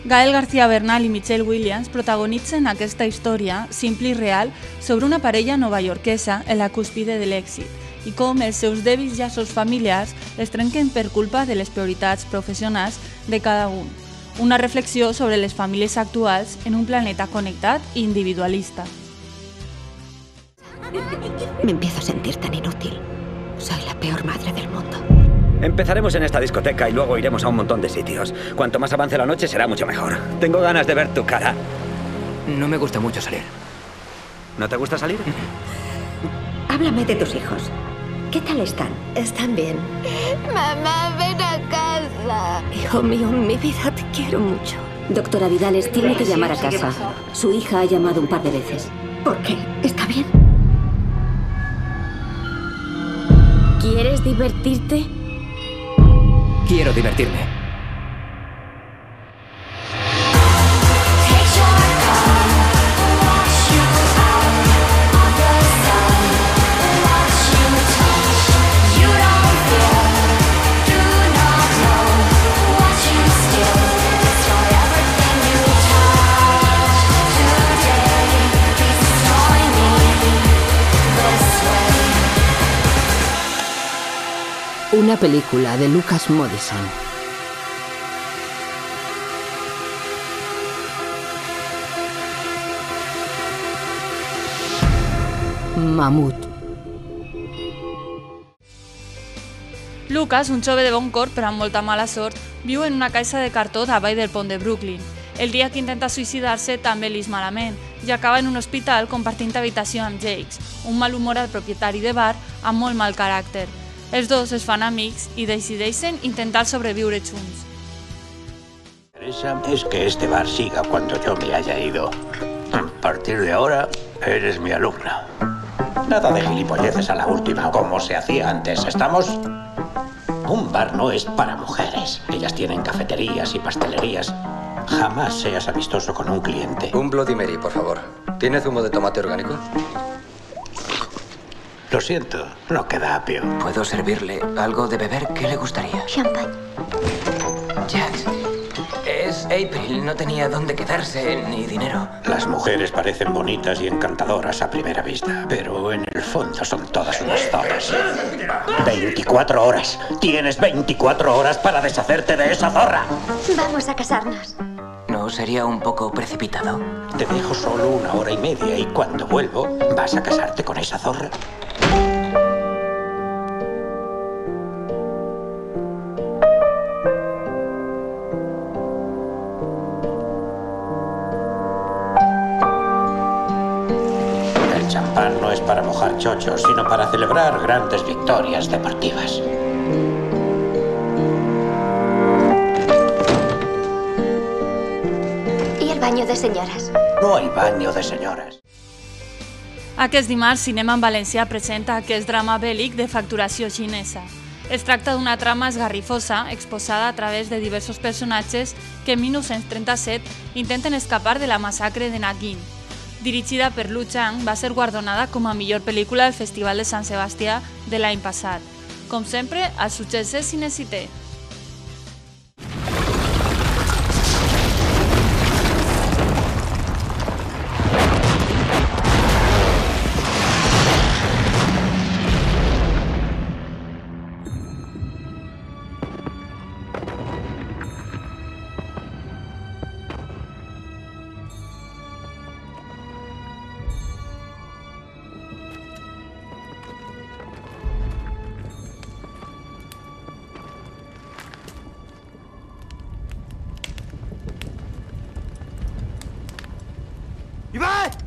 Gael García Bernal i Michelle Williams protagonitzen aquesta història simple i real sobre una parella novaiorquesa en la cúspide de l'èxit i com els seus dèbils llaços familiars es trenquen per culpa de les prioritats professionals de cada un. Una reflexió sobre les famílies actuals en un planeta connectat i individualista. Me empiezo a sentir tan inútil. Soy la peor madre del mundo. Empezaremos en esta discoteca y luego iremos a un montón de sitios. Cuanto más avance la noche será mucho mejor. Tengo ganas de ver tu cara. No me gusta mucho salir. ¿No te gusta salir? Háblame de tus hijos. ¿Qué tal están? Están bien. Mamá, ven a casa. Hijo mío, mi vida, te quiero mucho. Doctora Vidales tiene que llamar a casa. Su hija ha llamado un par de veces. ¿Por qué? ¿Está bien? ¿Quieres divertirte? Quiero divertirme. Una película de Lucas Moodysson. Mamut. Lucas, un jove de bon cor però amb molta mala sort, viu en una caixa de cartó davall del pont de Brooklyn. El dia que intenta suïcidar-se també li és malament i acaba en un hospital compartint habitació amb Jakes, un malhumorat propietari de bar amb molt mal caràcter. Els dos es fan amics i decideixen intentar sobreviure junts. Es que este bar siga cuando yo me haya ido. A partir de ahora, eres mi alumna. Nada de gilipolleces a la última, como se hacía antes, ¿estamos? Un bar no es para mujeres. Ellas tienen cafeterías y pastelerías. Jamás seas amistoso con un cliente. Un Bloody Mary, por favor. ¿Tiene zumo de tomate orgánico? Lo siento, no queda apio. ¿Puedo servirle algo de beber? ¿Qué le gustaría? Champán. Jax, es April. No tenía dónde quedarse ni dinero. Las mujeres parecen bonitas y encantadoras a primera vista, pero en el fondo son todas unas zorras. 24 horas. Tienes 24 horas para deshacerte de esa zorra. Vamos a casarnos. ¿No sería un poco precipitado? Te dejo solo 1 hora y media y cuando vuelvo, ¿vas a casarte con esa zorra? El champán no es para mojar chochos, sino para celebrar grandes victorias deportivas. ¿Y el baño de señoras? No hay baño de señoras. Aquest dimarts, Cinema en Valencià presenta aquest drama bèl·lic de facturació xinesa. Es tracta d'una trama esgarrifosa exposada a través de diversos personatges que en 1937 intenten escapar de la massacre de Nanking. Dirigida per Lu Chang, va ser guardonada com a millor pel·lícula al Festival de Sant Sebastià de l'any passat. Com sempre, als Sutgesses Cinecité. ¡Iván!